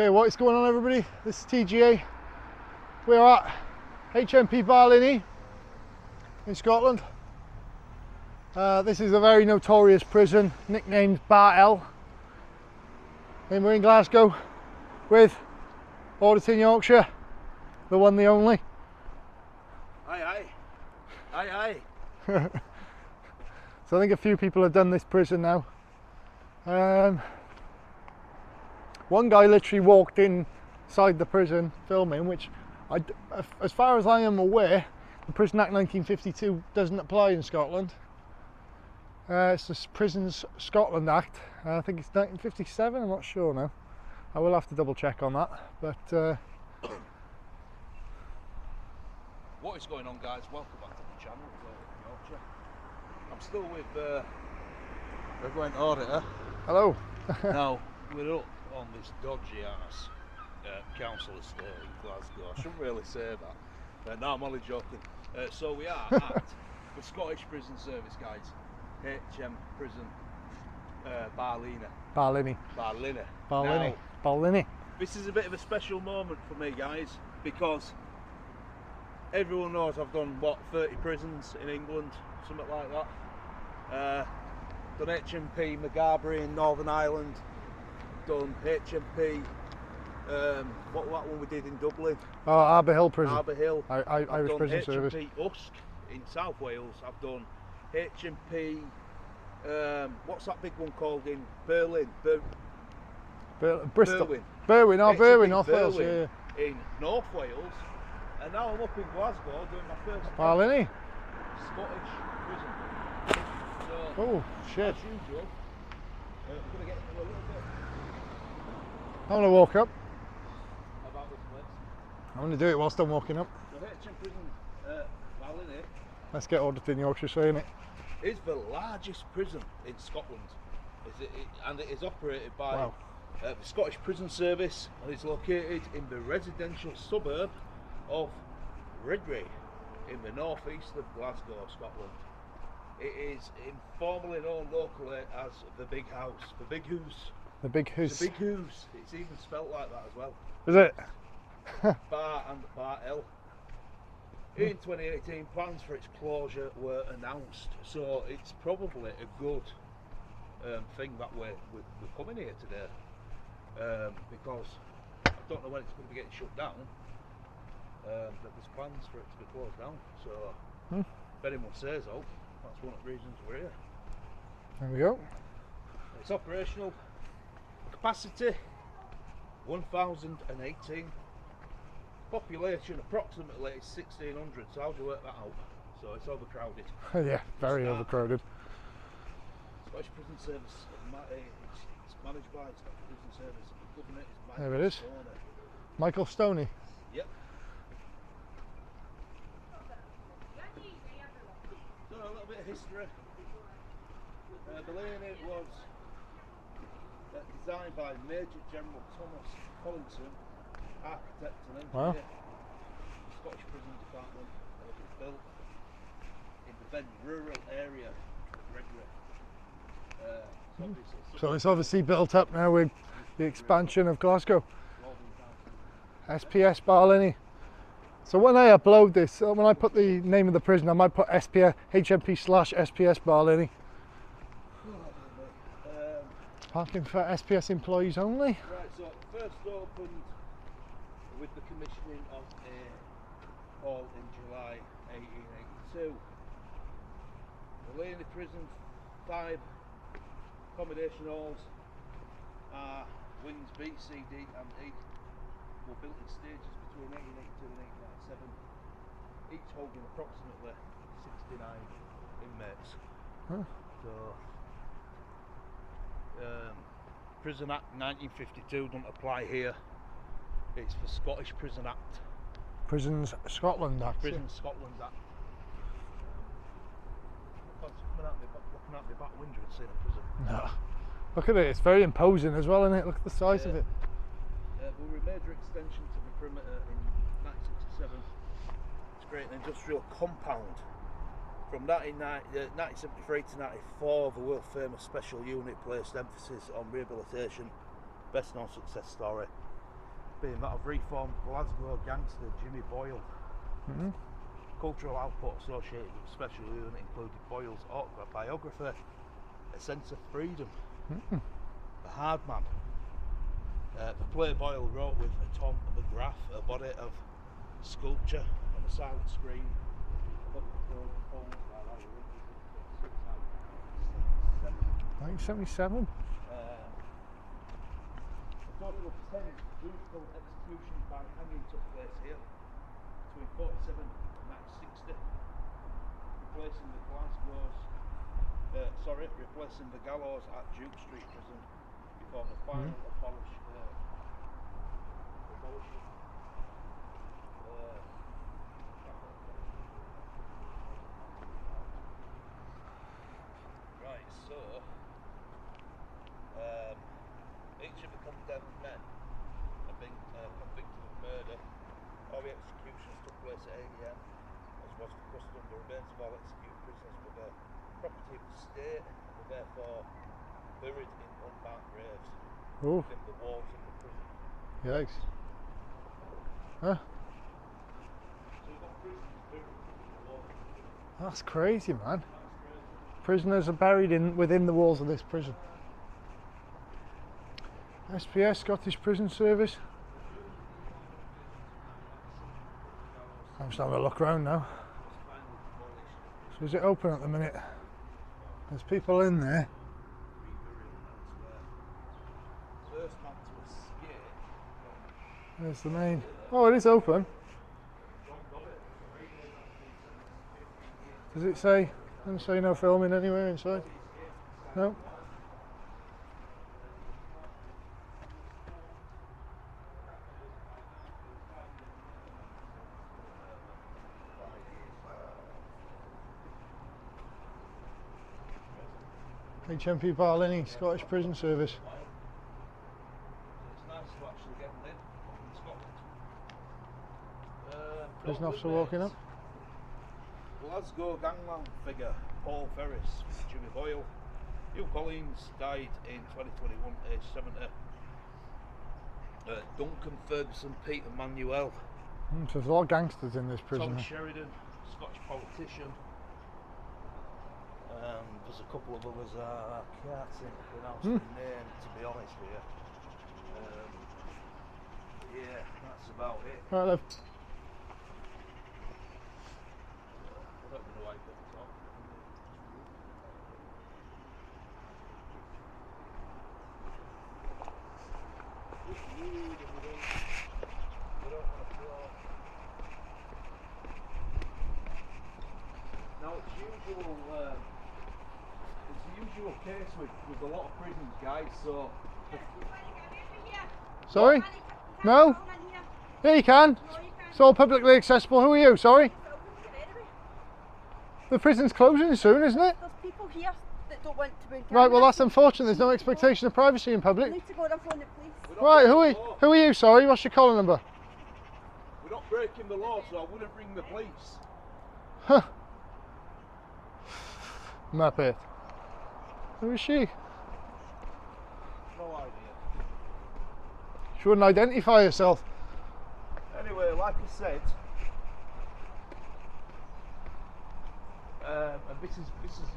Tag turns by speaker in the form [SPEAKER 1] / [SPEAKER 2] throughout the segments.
[SPEAKER 1] Okay, what is going on, everybody? This is TGA. We're at HMP Barlinnie in Scotland. This is a very notorious prison, nicknamed Bar L. And we're in Glasgow with Audit in Yorkshire, the one, the only.
[SPEAKER 2] Aye, aye. Aye, aye.
[SPEAKER 1] So I think a few people have done this prison now. One guy literally walked inside the prison filming, which, as far as I am aware, the Prison Act 1952 doesn't apply in Scotland. It's the Prisons Scotland Act. I think it's 1957, I'm not sure now. I will have to double check on that. But
[SPEAKER 2] What is going on, guys? Welcome back to the channel. Yorkshire. I'm still with Reverend Auditor.
[SPEAKER 1] hello.
[SPEAKER 2] Now, we're up on this dodgy ass council estate in Glasgow. I shouldn't really say that. No, I'm only joking. So we are at the Scottish Prison Service, guys. HM Prison Barlinnie.
[SPEAKER 1] Barlinnie.
[SPEAKER 2] Barlinnie.
[SPEAKER 1] Barlinnie.
[SPEAKER 2] Now,
[SPEAKER 1] Barlinnie.
[SPEAKER 2] this is a bit of a special moment for me, guys, because everyone knows I've done, what, 30 prisons in England, something like that. Done HMP Magarbary in Northern Ireland, done HMP, what was that one we did in Dublin?
[SPEAKER 1] Oh, Arbor Hill Prison.
[SPEAKER 2] Arbor Hill.
[SPEAKER 1] Irish Prison
[SPEAKER 2] HMP
[SPEAKER 1] Service.
[SPEAKER 2] Usk in South Wales. I've done HMP, what's that big one called in Berlin?
[SPEAKER 1] Bristol.
[SPEAKER 2] Berwyn.
[SPEAKER 1] Berwyn, oh,
[SPEAKER 2] HMP
[SPEAKER 1] Berwyn, North Wales,
[SPEAKER 2] Berwyn
[SPEAKER 1] yeah.
[SPEAKER 2] in North Wales, and now I'm up in Glasgow doing my first
[SPEAKER 1] Barlinnie.
[SPEAKER 2] Scottish prison. So,
[SPEAKER 1] Oh, shit.
[SPEAKER 2] as usual, we're going to get into a little bit
[SPEAKER 1] I'm going to walk up.
[SPEAKER 2] about this place.
[SPEAKER 1] I'm going to do it whilst I'm walking up.
[SPEAKER 2] So HM Prison Barlinnie
[SPEAKER 1] Let's get Audit in Yorkshire saying it.
[SPEAKER 2] is the largest prison in Scotland, and it is operated by
[SPEAKER 1] Wow.
[SPEAKER 2] the Scottish Prison Service, and it's located in the residential suburb of Redray in the northeast of Glasgow, Scotland. It is informally known locally as the Big House, the Big House.
[SPEAKER 1] The big
[SPEAKER 2] It's
[SPEAKER 1] house.
[SPEAKER 2] the Big House. It's even spelt like that as well.
[SPEAKER 1] Is it?
[SPEAKER 2] Bar and Bar L. In 2018, plans for its closure were announced, so it's probably a good thing that we're coming here today, because I don't know when it's going to be getting shut down, but there's plans for it to be closed down, so if anyone says so, that's one of the reasons we're here.
[SPEAKER 1] There we go.
[SPEAKER 2] It's operational. Capacity 1,018. Population approximately 1,600. So how do you work that out? So it's overcrowded.
[SPEAKER 1] Yeah, very overcrowded.
[SPEAKER 2] Scottish Prison Service. It's managed by Scottish Prison Service. The governor is Michael
[SPEAKER 1] There it is.
[SPEAKER 2] Stoney.
[SPEAKER 1] Michael Stoney.
[SPEAKER 2] Yep. So a little bit of history. Barlinnie was designed by Major General Thomas Collinson, architect and engineer.
[SPEAKER 1] Wow.
[SPEAKER 2] The Scottish Prison Department was built in the then rural area of Redray.
[SPEAKER 1] So it's obviously built up now with the expansion of Glasgow. SPS Barlinnie. So when I upload this, when I put the name of the prison, I might put SPS, HMP/SPS Barlinnie. Parking for SPS employees only.
[SPEAKER 2] Right, so it first opened with the commissioning of a hall in July 1882. Barlinnie Prison, 5 accommodation halls are wings B, C, D and E. Were built in stages between 1882 and 1897, each holding approximately 69 inmates.
[SPEAKER 1] Huh.
[SPEAKER 2] So, Prison Act 1952 doesn't apply here. It's the Scottish Prison Act.
[SPEAKER 1] Prisons Scotland Act.
[SPEAKER 2] Prison Scotland Act. Looking out the back window and seeing a prison.
[SPEAKER 1] No. Look at it, it's very imposing as well, isn't it? Look at the size of it.
[SPEAKER 2] There were a major extension to the perimeter in 1967 to create an industrial compound. From 1973 to 1994, the world famous special unit placed emphasis on rehabilitation. Best known success story being that of reformed Glasgow gangster Jimmy Boyle. Cultural output associated with the special unit included Boyle's autobiography, A Sense of Freedom, The Hard Man. The play Boyle wrote with Tom McGrath, a body of sculpture on a silent screen.
[SPEAKER 1] 1977.
[SPEAKER 2] A total of 10 brutal executions by hanging took place here between 47 and 1960, replacing the gallows at Duke Street Prison before the final abolishment. Right, so each of the condemned men have been convicted of murder. All the executions took place at 8 AM, as was the custom. The remains of all executed prisoners were the property of the state and were therefore buried in unmarked graves within the walls of the prison.
[SPEAKER 1] Yikes. Huh?
[SPEAKER 2] So you've got prisoners buried within the walls of the prison.
[SPEAKER 1] That's crazy, man.
[SPEAKER 2] That's crazy.
[SPEAKER 1] Prisoners are buried within the walls of this prison. SPS, Scottish Prison Service. I'm just having a look around now. So is it open at the minute? There's people in there. There's the main. Oh, it is open. Does it say? Doesn't say no filming anywhere inside. No. HMP Barlinnie, Scottish Prison Service.
[SPEAKER 2] It's nice to actually get them in Scotland.
[SPEAKER 1] Prison officer walking up.
[SPEAKER 2] Glasgow gangland figure Paul Ferris, Jimmy Boyle. Hugh Collins died in 2021, aged 70. Duncan Ferguson, Peter Manuel.
[SPEAKER 1] So there's a lot of gangsters in this prison.
[SPEAKER 2] Tom Sheridan, Scottish politician. There's a couple of others I can't seem to pronounce the name, to be honest with you. Yeah, that's about it.
[SPEAKER 1] Right, love.
[SPEAKER 2] I don't know why you put the top. It's rude if we don't want to throw. Now it's the usual case with a lot of prisons, guys, so...
[SPEAKER 1] Sorry? No? Yeah, you can. It's all publicly accessible. Who are you? Sorry? The prison's closing soon, isn't it?
[SPEAKER 3] There's people here that don't want to bring
[SPEAKER 1] Right, well that's unfortunate. There's no expectation of privacy in
[SPEAKER 3] I
[SPEAKER 1] public.
[SPEAKER 3] need to go and phone the police.
[SPEAKER 1] Right, who are you? Sorry, what's your collar number?
[SPEAKER 2] We're not breaking the law, so I wouldn't ring the police.
[SPEAKER 1] Huh. Muppet. Who is she?
[SPEAKER 2] No idea.
[SPEAKER 1] She wouldn't identify herself.
[SPEAKER 2] Anyway, like I said, and this is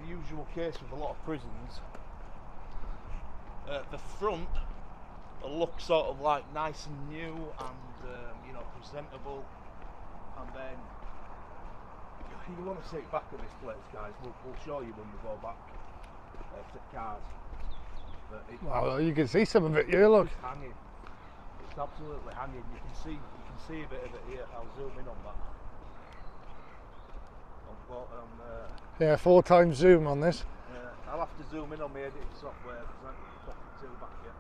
[SPEAKER 2] the usual case with a lot of prisons. The front looks sort of like nice and new and presentable, and then you want to sit back at this place, guys. We'll show you when we go back to cars. But
[SPEAKER 1] Well, you can see some of it here, look.
[SPEAKER 2] It's hanging. It's absolutely hanging. You can see a bit of it here. I'll zoom in on that.
[SPEAKER 1] Yeah, 4 times zoom on this.
[SPEAKER 2] I'll have to zoom in on my editing software because I haven't got it too back yet.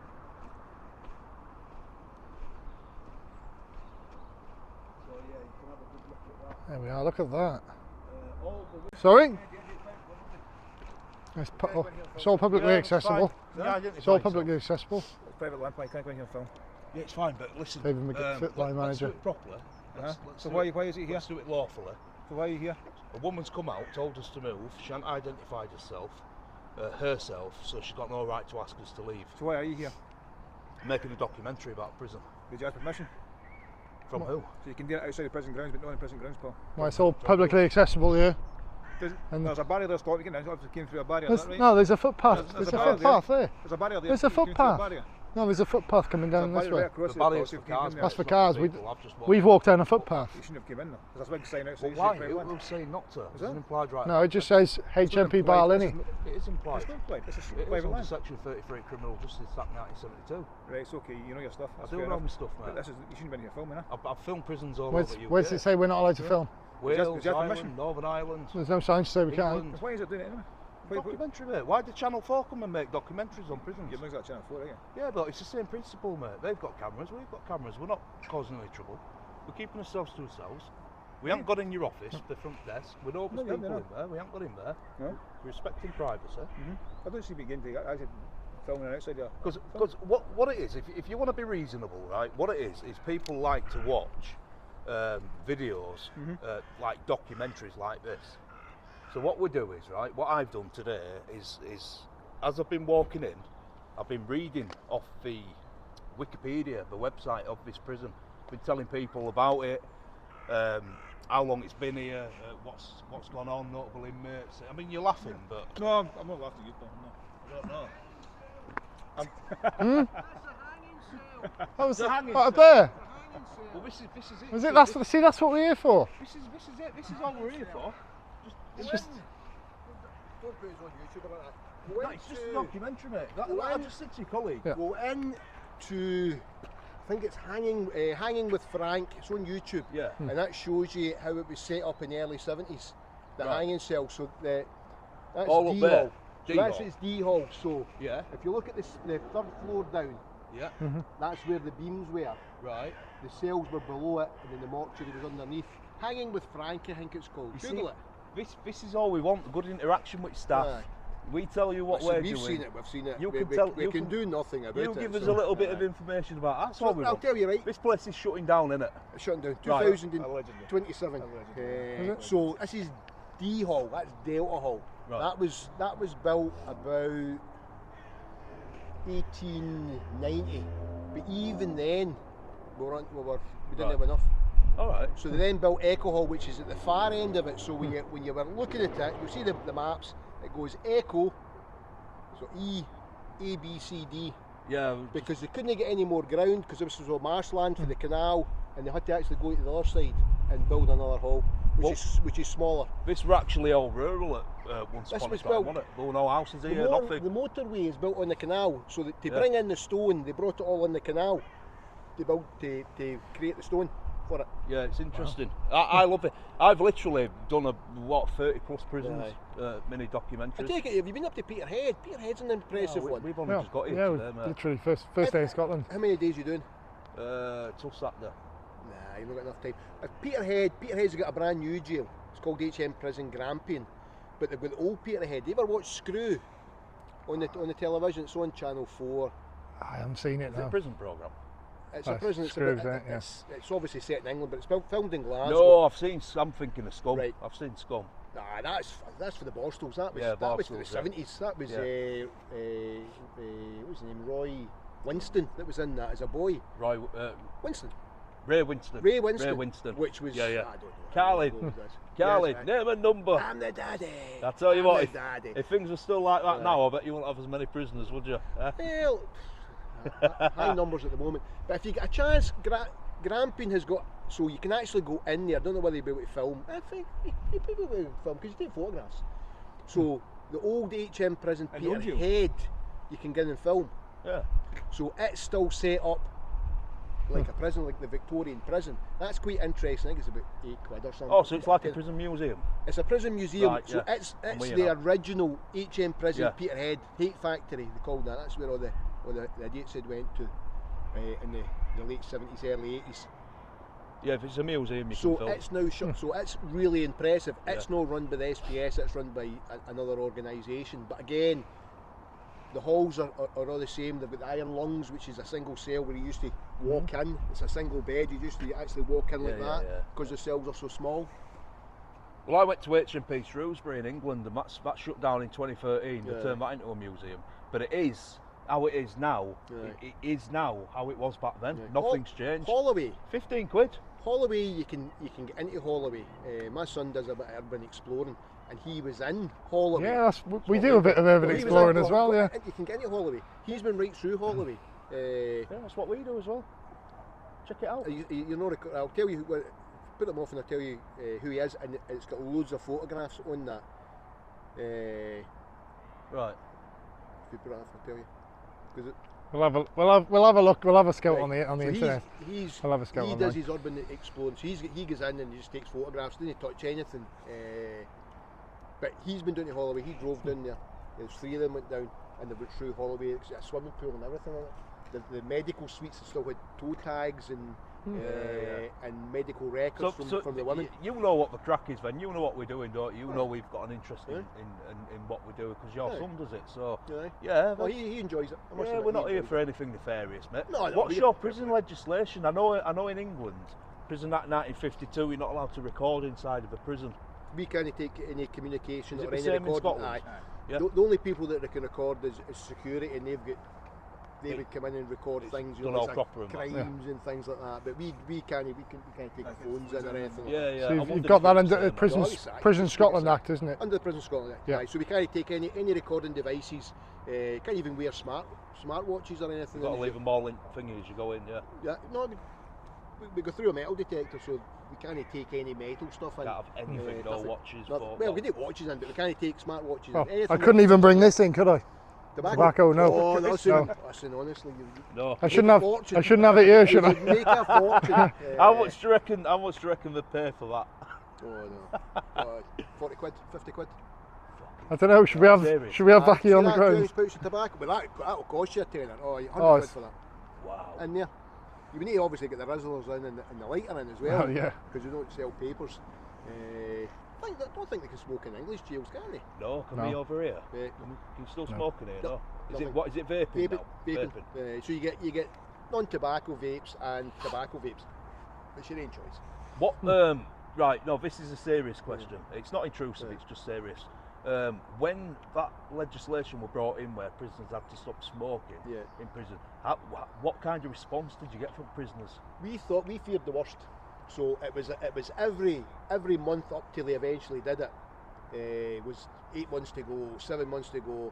[SPEAKER 2] So yeah, you can have a good look at that.
[SPEAKER 1] There we are, look at that.
[SPEAKER 2] All the
[SPEAKER 1] Sorry? It's all publicly accessible. It's all publicly accessible.
[SPEAKER 4] Private line, can't go in here film.
[SPEAKER 2] Yeah, it's fine, but listen.
[SPEAKER 1] David McFit, line
[SPEAKER 2] let's do
[SPEAKER 1] manager.
[SPEAKER 2] it properly.
[SPEAKER 4] So why is it here?
[SPEAKER 2] Let's do it lawfully.
[SPEAKER 4] So why are you here?
[SPEAKER 2] A woman's come out, told us to move. She hadn't identified herself, so she's got no right to ask us to leave.
[SPEAKER 4] So why are you here?
[SPEAKER 2] Making a documentary about prison.
[SPEAKER 4] Did you ask permission?
[SPEAKER 2] From who?
[SPEAKER 4] So you can do it outside the prison grounds, but not in prison grounds, Paul.
[SPEAKER 1] Well, it's all publicly accessible here. And
[SPEAKER 4] There's a barrier there stopping you can obviously came through a barrier,
[SPEAKER 1] there's,
[SPEAKER 4] is that right?
[SPEAKER 1] no, there's a footpath.
[SPEAKER 4] There's
[SPEAKER 1] There's
[SPEAKER 4] a
[SPEAKER 1] a
[SPEAKER 4] barrier
[SPEAKER 1] footpath there.
[SPEAKER 4] There's a barrier there.
[SPEAKER 1] There's a
[SPEAKER 4] you came through
[SPEAKER 1] footpath.
[SPEAKER 4] barrier.
[SPEAKER 1] No, there's a footpath coming down
[SPEAKER 4] There's
[SPEAKER 1] this
[SPEAKER 4] a barrier
[SPEAKER 1] way.
[SPEAKER 4] right across
[SPEAKER 2] The
[SPEAKER 4] it, Paul,
[SPEAKER 2] barrier's
[SPEAKER 4] so you
[SPEAKER 2] for
[SPEAKER 4] can
[SPEAKER 2] cars.
[SPEAKER 4] come in
[SPEAKER 1] That's
[SPEAKER 4] there.
[SPEAKER 1] for cars.
[SPEAKER 2] I've just walked.
[SPEAKER 1] We've walked down a footpath.
[SPEAKER 4] You shouldn't have come in though. There's a big sign outside.
[SPEAKER 2] Well, why?
[SPEAKER 4] saying private
[SPEAKER 2] It
[SPEAKER 4] land.
[SPEAKER 2] will say not to. It's
[SPEAKER 4] that?
[SPEAKER 2] an implied right.
[SPEAKER 1] No, it just says HMP Barlinnie.
[SPEAKER 2] It is implied.
[SPEAKER 4] It's not implied. It's a
[SPEAKER 2] It is
[SPEAKER 4] private
[SPEAKER 2] under
[SPEAKER 4] land.
[SPEAKER 2] Section 33 Criminal Justice Act 1972.
[SPEAKER 4] Right, it's okay. You know your stuff.
[SPEAKER 2] I
[SPEAKER 4] That's
[SPEAKER 2] do
[SPEAKER 4] fair
[SPEAKER 2] know
[SPEAKER 4] enough.
[SPEAKER 2] my stuff,
[SPEAKER 4] But
[SPEAKER 2] mate.
[SPEAKER 4] this is you shouldn't be here filming, eh?
[SPEAKER 2] I've filmed prisons all
[SPEAKER 1] Where's,
[SPEAKER 2] over UK.
[SPEAKER 1] where's it say we're not allowed to film?
[SPEAKER 2] Wales,
[SPEAKER 4] Is that permission?
[SPEAKER 2] Ireland, Northern Ireland.
[SPEAKER 1] There's no sign to say we can't.
[SPEAKER 2] England.
[SPEAKER 4] Why is it doing it anyway? Why
[SPEAKER 2] Documentary, mate. Why did Channel 4 come and make documentaries on prisons?
[SPEAKER 4] you that Channel 4, again?
[SPEAKER 2] Yeah, but it's the same principle, mate. They've got cameras, we've got cameras. We're not causing any trouble. We're keeping ourselves to ourselves. We haven't got in your office, the front desk. We know there's
[SPEAKER 4] No,
[SPEAKER 2] people
[SPEAKER 4] no.
[SPEAKER 2] in there. We haven't got in there.
[SPEAKER 4] No.
[SPEAKER 2] We're respecting privacy.
[SPEAKER 4] I don't see you begin to actually filming outside there.
[SPEAKER 2] Because what it is, if you want to be reasonable, right, what it is people like to watch videos, like documentaries like this. So what we do is, right, what I've done today is as I've been walking in, I've been reading off the Wikipedia, the website of this prison. Been telling people about it, how long it's been here, what's gone on, notable inmates. I mean, you're laughing, but
[SPEAKER 4] No, I'm not laughing at you, Paul. No.
[SPEAKER 2] I don't know.
[SPEAKER 1] That was
[SPEAKER 2] The hanging
[SPEAKER 1] what, up
[SPEAKER 2] cell.
[SPEAKER 1] there.
[SPEAKER 2] Well, this is it.
[SPEAKER 1] Was it? That's what we're here for.
[SPEAKER 2] This is it. This is all we're here for.
[SPEAKER 1] Just
[SPEAKER 5] Don't put us on YouTube or that.
[SPEAKER 2] No, it's just a documentary, mate. I just said to your colleague.
[SPEAKER 1] Yeah.
[SPEAKER 5] Go in to, I think it's Hanging with Frank. It's on YouTube.
[SPEAKER 2] Yeah.
[SPEAKER 5] And that shows you how it was set up in the early 70s. The
[SPEAKER 2] Right.
[SPEAKER 5] hanging cell. So that's
[SPEAKER 2] All up
[SPEAKER 5] D
[SPEAKER 2] there.
[SPEAKER 5] hall.
[SPEAKER 2] D
[SPEAKER 5] So that's
[SPEAKER 2] hall.
[SPEAKER 5] its D hall. So
[SPEAKER 2] Yeah.
[SPEAKER 5] if you look at the third floor down,
[SPEAKER 2] Yeah.
[SPEAKER 5] that's where the beams were.
[SPEAKER 2] Right.
[SPEAKER 5] The cells were below it, and then the mortuary was underneath. Hanging with Frank, I think it's called.
[SPEAKER 2] You
[SPEAKER 5] Google
[SPEAKER 2] see,
[SPEAKER 5] it.
[SPEAKER 2] This is all we want. Good interaction with staff.
[SPEAKER 5] Aye.
[SPEAKER 2] We tell you what
[SPEAKER 5] Listen,
[SPEAKER 2] we're
[SPEAKER 5] we've
[SPEAKER 2] doing.
[SPEAKER 5] seen it. We've seen it.
[SPEAKER 2] You
[SPEAKER 5] we
[SPEAKER 2] can
[SPEAKER 5] we,
[SPEAKER 2] tell-
[SPEAKER 5] we
[SPEAKER 2] you
[SPEAKER 5] can
[SPEAKER 2] can-
[SPEAKER 5] do nothing about
[SPEAKER 2] You
[SPEAKER 5] it.
[SPEAKER 2] give us
[SPEAKER 5] so,
[SPEAKER 2] a little bit
[SPEAKER 5] aye.
[SPEAKER 2] of information about that. That's
[SPEAKER 5] So
[SPEAKER 2] all we
[SPEAKER 5] I'll
[SPEAKER 2] want.
[SPEAKER 5] tell you, right?
[SPEAKER 2] This place is shutting down, isn't it?
[SPEAKER 5] It's shutting down.
[SPEAKER 2] Right.
[SPEAKER 5] 2027.
[SPEAKER 4] Allegedly.
[SPEAKER 5] So this is D Hall. That's Delta Hall.
[SPEAKER 2] Right.
[SPEAKER 5] That was built about 1890. But even then, we didn't
[SPEAKER 2] Right.
[SPEAKER 5] have enough.
[SPEAKER 2] All right.
[SPEAKER 5] So they then built Echo Hall, which is at the far end of it. So when you were looking at it, you'll see the maps. It goes Echo, so E, A, B, C, D.
[SPEAKER 2] Yeah.
[SPEAKER 5] Because they couldn't get any more ground because this was all marshland for the canal, and they had to actually go to the other side and build another hall, which is smaller.
[SPEAKER 2] This were actually all rural at once
[SPEAKER 5] This
[SPEAKER 2] upon a
[SPEAKER 5] was
[SPEAKER 2] time,
[SPEAKER 5] built-
[SPEAKER 2] wasn't it? There were no houses
[SPEAKER 5] The,
[SPEAKER 2] here, nothing.
[SPEAKER 5] the motorway is built on the canal, so that to
[SPEAKER 2] Yeah.
[SPEAKER 5] bring in the stone, they brought it all on the canal to create the stone for it.
[SPEAKER 2] Yeah, it's interesting. I love it. I've literally done 30 plus prisons, mini documentaries.
[SPEAKER 5] I take it, have you been up to Peterhead? Peterhead's an impressive one.
[SPEAKER 2] We've only just got here
[SPEAKER 1] yeah,
[SPEAKER 2] today, mate.
[SPEAKER 1] literally first day in Scotland.
[SPEAKER 5] How many days are you doing?
[SPEAKER 2] Till Saturday.
[SPEAKER 5] Nah, you've not got enough time. Peterhead's got a brand new jail. It's called HM Prison Grampian. But they've got the old Peterhead. You ever watch Screw on the television? It's on Channel 4.
[SPEAKER 1] I haven't seen it
[SPEAKER 2] Is it
[SPEAKER 1] now.
[SPEAKER 2] a prison programme?
[SPEAKER 5] It's a
[SPEAKER 1] Oh,
[SPEAKER 5] prison. It's,
[SPEAKER 1] Screw's
[SPEAKER 5] a,
[SPEAKER 1] it, yeah.
[SPEAKER 5] it's obviously set in England, but it's filmed in Glasgow.
[SPEAKER 2] No, I'm thinking of Scum.
[SPEAKER 5] Right.
[SPEAKER 2] I've seen Scum.
[SPEAKER 5] Nah, that's for the Borstals. That was
[SPEAKER 2] Yeah,
[SPEAKER 5] that was for the
[SPEAKER 2] Borstals, yeah.
[SPEAKER 5] 70s. That was
[SPEAKER 2] Yeah.
[SPEAKER 5] what was his name? Roy Winston. That was in that as a boy. Winston.
[SPEAKER 2] Ray Winston.
[SPEAKER 5] Ray Winston.
[SPEAKER 2] Ray Winston.
[SPEAKER 5] Which was
[SPEAKER 2] Yeah, yeah.
[SPEAKER 5] I don't know.
[SPEAKER 2] Carlin.
[SPEAKER 5] I don't know who it was.
[SPEAKER 2] Carlin,
[SPEAKER 5] Yes,
[SPEAKER 2] name and number.
[SPEAKER 5] I'm the daddy.
[SPEAKER 2] I tell you
[SPEAKER 5] I'm
[SPEAKER 2] what,
[SPEAKER 5] the
[SPEAKER 2] if,
[SPEAKER 5] daddy.
[SPEAKER 2] if things were still like that now, I bet you wouldn't have as many prisoners, would you? Eh?
[SPEAKER 5] Well, high numbers at the moment. But if you get a chance, Grampian has got, so you can actually go in there. I don't know whether you'll be able to film. I think you probably will be able to film because you take photographs. So the old HM prison,
[SPEAKER 4] And the old jail.
[SPEAKER 5] Peterhead, you can get in and film.
[SPEAKER 2] Yeah.
[SPEAKER 5] So it's still set up like a prison, like the Victorian prison. That's quite interesting. I think it's about £8 or something.
[SPEAKER 2] Oh, so it's like a prison museum.
[SPEAKER 5] It's a prison museum.
[SPEAKER 2] Right,
[SPEAKER 5] So
[SPEAKER 2] yeah.
[SPEAKER 5] it's
[SPEAKER 2] I'm with you
[SPEAKER 5] the
[SPEAKER 2] now.
[SPEAKER 5] original HM prison,
[SPEAKER 2] Yeah.
[SPEAKER 5] Peterhead Hate Factory. They called that. That's where all the idiots had went to in the late 70s, early 80s.
[SPEAKER 2] Yeah, if it's a museum, you
[SPEAKER 5] So
[SPEAKER 2] can film.
[SPEAKER 5] it's now shut. So it's really impressive. It's
[SPEAKER 2] Yeah.
[SPEAKER 5] not run by the SPS. It's run by another organisation. But again, the halls are all the same. They've got the iron lungs, which is a single cell where you used to walk in. It's a single bed. You used to actually walk in like
[SPEAKER 2] Yeah,
[SPEAKER 5] that
[SPEAKER 2] yeah.
[SPEAKER 5] because the cells are so small.
[SPEAKER 2] Well, I went to HMP Shrewsbury in England, and that shut down in 2013.
[SPEAKER 5] Yeah.
[SPEAKER 2] They turned that into a museum. But it is how it is now,
[SPEAKER 5] Aye.
[SPEAKER 2] it is now how it was back then.
[SPEAKER 5] Yeah.
[SPEAKER 2] Nothing's changed.
[SPEAKER 5] Holloway.
[SPEAKER 2] 15 quid.
[SPEAKER 5] Holloway, you can get into Holloway. My son does a bit of urban exploring, and he was in Holloway.
[SPEAKER 1] Yeah, we do a bit of urban
[SPEAKER 5] He was in
[SPEAKER 1] exploring as well, yeah.
[SPEAKER 5] You can get into Holloway. He's been right through Holloway.
[SPEAKER 2] Yeah, that's what we do as well. Check it out.
[SPEAKER 5] You're not. I'll tell you. Put them off, and I'll tell you who he is, and it's got loads of photographs on that.
[SPEAKER 2] Right.
[SPEAKER 5] If you put it off, I'll tell you. 'Cause
[SPEAKER 1] We'll have a look. We'll have a scout
[SPEAKER 5] right,
[SPEAKER 1] on the
[SPEAKER 5] so
[SPEAKER 1] internet.
[SPEAKER 5] He's
[SPEAKER 1] We'll have a scout
[SPEAKER 5] he
[SPEAKER 1] online.
[SPEAKER 5] does his urban exploring. So he goes in and he just takes photographs. Doesn't touch anything. But he's been down to Holloway. He drove down there. There's 3 of them went down, and they went through Holloway. It's a swimming pool and everything on it. The medical suites still had toe tags and medical records from the women.
[SPEAKER 2] You know what the crack is, then. You know what we're doing, don't you? You know we've got an interest in what we do because your son does it. So yeah.
[SPEAKER 5] Well, he enjoys it. I must
[SPEAKER 2] Yeah,
[SPEAKER 5] admit,
[SPEAKER 2] we're
[SPEAKER 5] he
[SPEAKER 2] not here
[SPEAKER 5] enjoys
[SPEAKER 2] for anything nefarious, mate.
[SPEAKER 5] No,
[SPEAKER 2] What's your prison legislation? I know in England, Prison Act 1952, you're not allowed to record inside of a prison.
[SPEAKER 5] We can't take any communication
[SPEAKER 2] Is it
[SPEAKER 5] or
[SPEAKER 2] the
[SPEAKER 5] any
[SPEAKER 2] same in
[SPEAKER 5] recording.
[SPEAKER 2] Scotland? Yeah.
[SPEAKER 5] The only people that they can record is security, and they would come in and record things,
[SPEAKER 2] done all
[SPEAKER 5] like
[SPEAKER 2] proper and that.
[SPEAKER 5] crimes and things like that. But we can't take phones in or anything.
[SPEAKER 2] Yeah.
[SPEAKER 1] So
[SPEAKER 2] I
[SPEAKER 1] you've
[SPEAKER 2] wondered
[SPEAKER 1] got
[SPEAKER 2] if
[SPEAKER 1] that
[SPEAKER 2] it was
[SPEAKER 1] under
[SPEAKER 2] the same.
[SPEAKER 1] Prison Scotland Act, isn't it?
[SPEAKER 5] Under the Prison Scotland Act.
[SPEAKER 1] Yeah.
[SPEAKER 5] Aye, so we can't take any recording devices. Can't even wear smartwatches or anything.
[SPEAKER 2] You've got to leave them all in thingy as you go in, yeah.
[SPEAKER 5] Yeah, no, we go through a metal detector, so we can't take any metal stuff in.
[SPEAKER 2] Can't have anything, no
[SPEAKER 5] nothing.
[SPEAKER 2] watches.
[SPEAKER 5] Well, we take watches in, but we can't take smartwatches
[SPEAKER 1] Oh,
[SPEAKER 5] in. Anything
[SPEAKER 1] I couldn't even bring this in, could I? Tobacco, no.
[SPEAKER 5] Oh, listen,
[SPEAKER 1] No.
[SPEAKER 5] honestly,
[SPEAKER 2] No.
[SPEAKER 1] I shouldn't have it here, should I?
[SPEAKER 5] Make a fortune.
[SPEAKER 2] How much do you reckon they pay for that?
[SPEAKER 5] Oh no, 40 quid, 50 quid.
[SPEAKER 1] I don't know. Should we have Backy on the ground?
[SPEAKER 5] Pouch of tobacco, but that'll cost you a tenner. Oh, 100
[SPEAKER 1] Oh,
[SPEAKER 5] quid for that.
[SPEAKER 2] Wow.
[SPEAKER 5] In there. You need to obviously get the rizzlers in and the lighter in as well.
[SPEAKER 1] Oh, yeah.
[SPEAKER 5] Because you don't sell papers. I don't think they can smoke in English jails, can they?
[SPEAKER 2] No, can
[SPEAKER 1] No.
[SPEAKER 2] we over here?
[SPEAKER 5] Yeah.
[SPEAKER 2] Can you still smoke in here? No. Is it
[SPEAKER 5] Nothing.
[SPEAKER 2] vaping now?
[SPEAKER 5] Vaping. So you get non-tobacco vapes and tobacco vapes. It's your own choice.
[SPEAKER 2] What? Right. No, this is a serious question. It's not intrusive. It's just serious. When that legislation was brought in, where prisoners had to stop smoking in prison, what kind of response did you get from prisoners?
[SPEAKER 5] We feared the worst. So it was every month up till they eventually did it. It was 8 months to go, 7 months to go.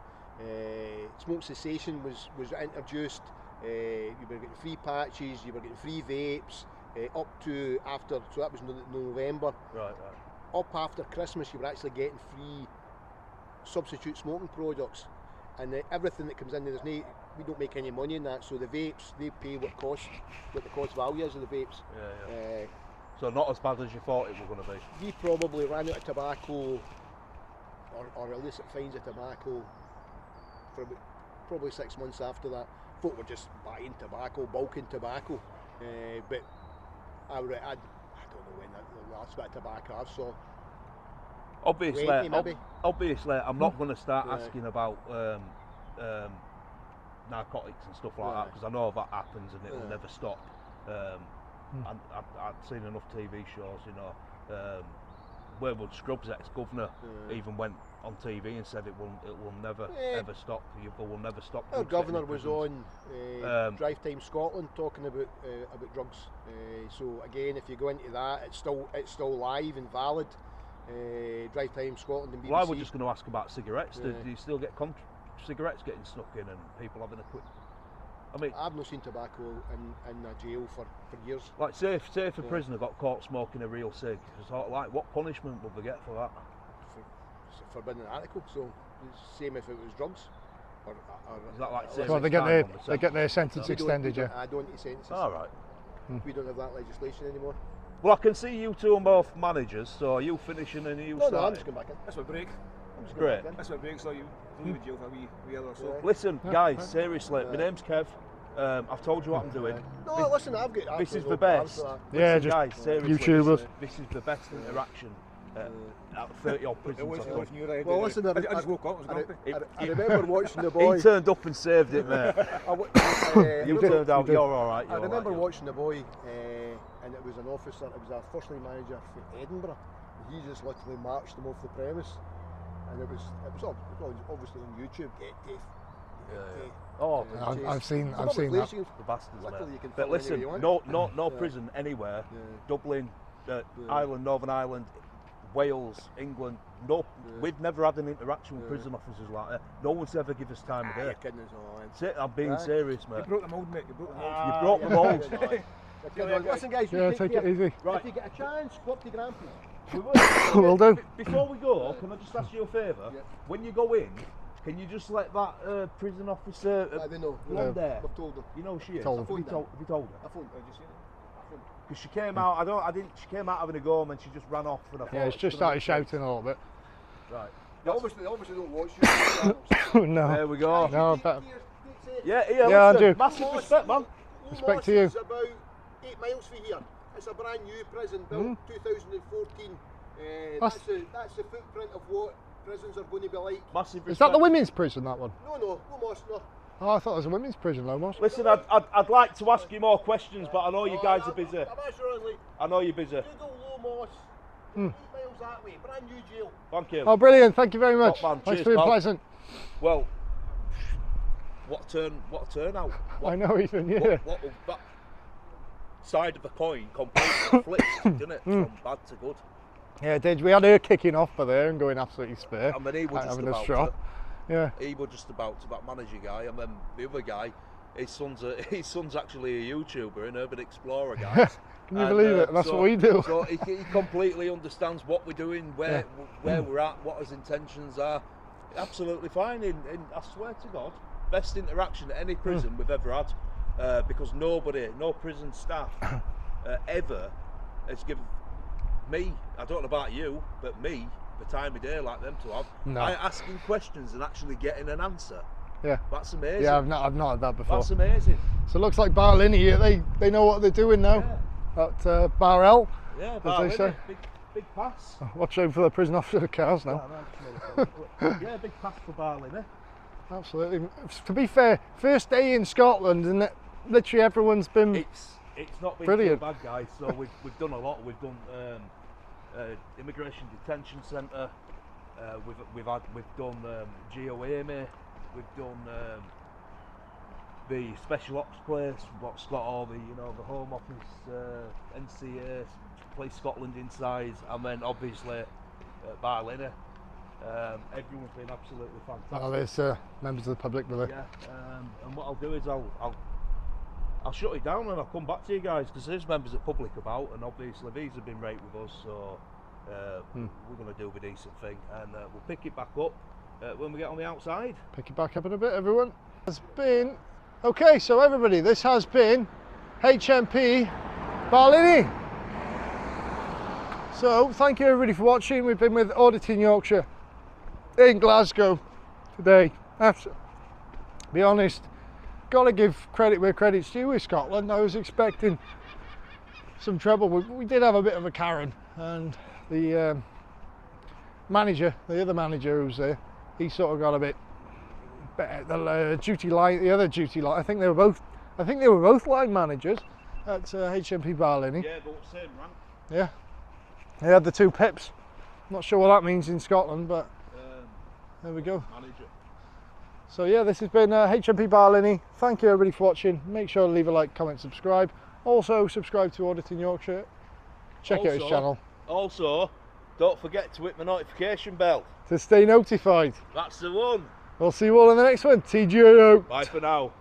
[SPEAKER 5] Smoke cessation was introduced. You were getting free patches, you were getting free vapes, up to after. So that was November.
[SPEAKER 2] Right.
[SPEAKER 5] Up after Christmas, you were actually getting free substitute smoking products, and everything that comes in there, we don't make any money in that. So the vapes, they pay what the cost value is of the vapes.
[SPEAKER 2] Yeah. So not as bad as you thought it was going to be.
[SPEAKER 5] We probably ran out of tobacco, or illicit fines of tobacco, for about probably 6 months after that. Folk were just buying tobacco, bulking tobacco, but I don't know when the last bit of tobacco I saw.
[SPEAKER 2] Obviously,
[SPEAKER 5] 20 maybe.
[SPEAKER 2] Obviously, I'm not going to start asking about narcotics and stuff like that, because I know that happens and it will never stop. And I've seen enough TV shows, Wherwood Scrubs ex-governor even went on TV and said it will never ever stop. People will never stop.
[SPEAKER 5] Our
[SPEAKER 2] drugs
[SPEAKER 5] governor
[SPEAKER 2] hitting
[SPEAKER 5] was
[SPEAKER 2] prisons.
[SPEAKER 5] on Drive Time Scotland talking about drugs. So again, if you go into that, it's still live and valid. Drive Time Scotland and BBC.
[SPEAKER 2] Well, I was just going to ask about cigarettes. Do you still get cigarettes getting snuck in and people having a quick? I mean,
[SPEAKER 5] I've not seen tobacco in a jail for years.
[SPEAKER 2] Like, say if a prisoner got caught smoking a real cig, sort of like, what punishment would they get for that?
[SPEAKER 5] It's a forbidden article, so it's the same if it was drugs. Or
[SPEAKER 2] Is that like
[SPEAKER 1] Well, they get their sentence extended, yeah.
[SPEAKER 5] I don't get sentences.
[SPEAKER 2] All right.
[SPEAKER 5] We don't have that legislation anymore.
[SPEAKER 2] Well, I can see you two are both managers, so are you finishing and you starting?
[SPEAKER 5] No, I'm just going back in.
[SPEAKER 4] That's my break.
[SPEAKER 5] I'm just
[SPEAKER 2] Great.
[SPEAKER 5] going back in.
[SPEAKER 4] That's my break, so you leave in jail for a wee hour or so.
[SPEAKER 2] Listen, guys, seriously, my name's Kev. I've told you what I'm doing.
[SPEAKER 5] No, listen, I've got.
[SPEAKER 2] This is
[SPEAKER 5] absolutely
[SPEAKER 2] the
[SPEAKER 5] no plans
[SPEAKER 2] best.
[SPEAKER 5] for that.
[SPEAKER 1] Yeah,
[SPEAKER 2] Listen,
[SPEAKER 1] just
[SPEAKER 2] guys, seriously,
[SPEAKER 1] YouTubers.
[SPEAKER 2] This is the best interaction out of 30 odd
[SPEAKER 4] It
[SPEAKER 2] prisons
[SPEAKER 4] was
[SPEAKER 2] I've done.
[SPEAKER 4] new idea.
[SPEAKER 5] Well, listen,
[SPEAKER 4] I just woke up, I was grumpy.
[SPEAKER 5] I remember watching the boy.
[SPEAKER 2] He turned up and saved it, mate. You turned out, you're alright.
[SPEAKER 5] I remember watching the boy, and it was an officer, it was our first line manager for Edinburgh. He just literally marched them off the premise, and it was obviously on YouTube.
[SPEAKER 2] Oh,
[SPEAKER 1] I've seen
[SPEAKER 5] It's a public
[SPEAKER 1] that.
[SPEAKER 5] place,
[SPEAKER 2] the bastards on
[SPEAKER 5] literally you
[SPEAKER 2] it.
[SPEAKER 5] can
[SPEAKER 2] But
[SPEAKER 5] film anywhere you
[SPEAKER 2] listen,
[SPEAKER 5] want.
[SPEAKER 2] no
[SPEAKER 5] Yeah.
[SPEAKER 2] prison anywhere.
[SPEAKER 5] Yeah.
[SPEAKER 2] Dublin, Ireland, Northern Ireland, Wales, England. No, we've never had an interaction with prison officers like that. No one's ever give us time of
[SPEAKER 5] You're
[SPEAKER 2] day.
[SPEAKER 5] kidding us all, man.
[SPEAKER 2] I'm being serious,
[SPEAKER 4] You
[SPEAKER 2] mate.
[SPEAKER 4] broke the mould, mate. You broke the mould.
[SPEAKER 2] You broke the mould.
[SPEAKER 5] Listen, guys,
[SPEAKER 1] Yeah,
[SPEAKER 5] take
[SPEAKER 1] take
[SPEAKER 5] care.
[SPEAKER 1] it easy.
[SPEAKER 2] Right.
[SPEAKER 5] If you get a chance, go up to Grand Prix.
[SPEAKER 1] Will do.
[SPEAKER 2] Before we go, can I just ask you a favour?
[SPEAKER 5] Yeah.
[SPEAKER 2] When you go in, can you just let that prison officer
[SPEAKER 5] They know.
[SPEAKER 2] blonde there?
[SPEAKER 5] I've told them.
[SPEAKER 2] You know who she is.
[SPEAKER 1] Told
[SPEAKER 2] Have
[SPEAKER 1] her.
[SPEAKER 2] you told her?
[SPEAKER 5] I phoned. Did you see it? I phoned.
[SPEAKER 2] Because she came out. I didn't. She came out having a go, and then she just ran off. And I
[SPEAKER 1] Yeah,
[SPEAKER 2] thought
[SPEAKER 1] it's just started shouting a little bit.
[SPEAKER 2] Right.
[SPEAKER 5] They obviously don't watch you.
[SPEAKER 1] No.
[SPEAKER 2] There we go.
[SPEAKER 1] No, but
[SPEAKER 2] Yeah,
[SPEAKER 1] Yeah,
[SPEAKER 2] listen,
[SPEAKER 1] Andrew.
[SPEAKER 2] massive respect, man.
[SPEAKER 1] Respect to you.
[SPEAKER 5] It's about 8 miles from here. It's a brand new prison built 2014. That's the footprint of what prisons are going to be like.
[SPEAKER 2] Massive respect.
[SPEAKER 1] Is that the women's prison, that one?
[SPEAKER 5] No, Moss, no.
[SPEAKER 1] Oh, I thought it was a women's prison, Lomos.
[SPEAKER 2] Listen, I'd like to ask you more questions, but I know you guys are busy.
[SPEAKER 5] I'm actually
[SPEAKER 2] I know you're busy.
[SPEAKER 5] Google Low Moss. 8 miles that way. Brand new jail.
[SPEAKER 2] Thank you.
[SPEAKER 1] Oh, brilliant. Thank you very much.
[SPEAKER 2] Top man.
[SPEAKER 1] Thanks
[SPEAKER 2] Cheers,
[SPEAKER 1] for being
[SPEAKER 2] pal.
[SPEAKER 1] pleasant.
[SPEAKER 2] Well, what a turnout.
[SPEAKER 1] I know, Ethan, yeah.
[SPEAKER 2] What that side of the coin completely flipped, didn't it? From bad to good.
[SPEAKER 1] Yeah, it did. We had her kicking off for there and going absolutely spare.
[SPEAKER 2] And then he was
[SPEAKER 1] like
[SPEAKER 2] just
[SPEAKER 1] having a
[SPEAKER 2] about
[SPEAKER 1] straw.
[SPEAKER 2] to,
[SPEAKER 1] Yeah.
[SPEAKER 2] he was just about to that manager guy, and then the other guy, his son's actually a YouTuber, an urban explorer guy.
[SPEAKER 1] Can you believe it? That's what we do.
[SPEAKER 2] So he completely understands what we're doing, where we're at, what his intentions are. Absolutely fine. And I swear to God, best interaction at any prison we've ever had, because no prison staff ever has given me, I don't know about you, but me, the time of day like them to have.
[SPEAKER 1] No.
[SPEAKER 2] Asking questions and actually getting an answer.
[SPEAKER 1] Yeah.
[SPEAKER 2] That's amazing.
[SPEAKER 1] Yeah, I've not had that before.
[SPEAKER 2] That's amazing.
[SPEAKER 1] So it looks like Barlinnie, they know what they're doing now. At Bar L,
[SPEAKER 2] Yeah,
[SPEAKER 1] as they say.
[SPEAKER 2] Big pass.
[SPEAKER 1] Watch out for the prison officer cars now.
[SPEAKER 2] Yeah, big pass for Barlinnie.
[SPEAKER 1] Absolutely. To be fair, first day in Scotland, and literally everyone's been.
[SPEAKER 2] It's not been
[SPEAKER 1] Brilliant.
[SPEAKER 2] too bad, guys. So we've done a lot. We've done immigration detention centre. We've done GOAME. We've done the special ops place. What's got all the the Home Office, NCA, Place Scotland inside, and then obviously Barlinnie. Everyone's been absolutely fantastic.
[SPEAKER 1] Oh, there's members of the public with it.
[SPEAKER 2] Yeah, and what I'll do is I'll shut it down and I'll come back to you guys, because there's members of the public about, and obviously these have been right with us, so we're going to do a decent thing, and we'll pick it back up when we get on the outside.
[SPEAKER 1] Pick it back up in a bit, everyone. Okay, so everybody, this has been HMP Barlinnie. So thank you everybody for watching. We've been with Audit in Yorkshire in Glasgow today. To be honest, got to give credit where credit's due with Scotland. I was expecting some trouble. We did have a bit of a Karen, and the manager, the other manager who's there, he sort of got a bit better. The other duty line. I think they were both line managers at HMP Barlinnie.
[SPEAKER 2] Yeah, but same rank.
[SPEAKER 1] Yeah, they had the two pips. Not sure what that means in Scotland, but there we go.
[SPEAKER 2] Manager.
[SPEAKER 1] So yeah, this has been HMP Barlinnie. Thank you everybody for watching. Make sure to leave a like, comment, subscribe. Also subscribe to Audit in Yorkshire. Check out his channel
[SPEAKER 2] Also, don't forget to hit the notification bell.
[SPEAKER 1] to stay notified.
[SPEAKER 2] That's the one.
[SPEAKER 1] We'll see you all in the next one. TGO.
[SPEAKER 2] Bye for now.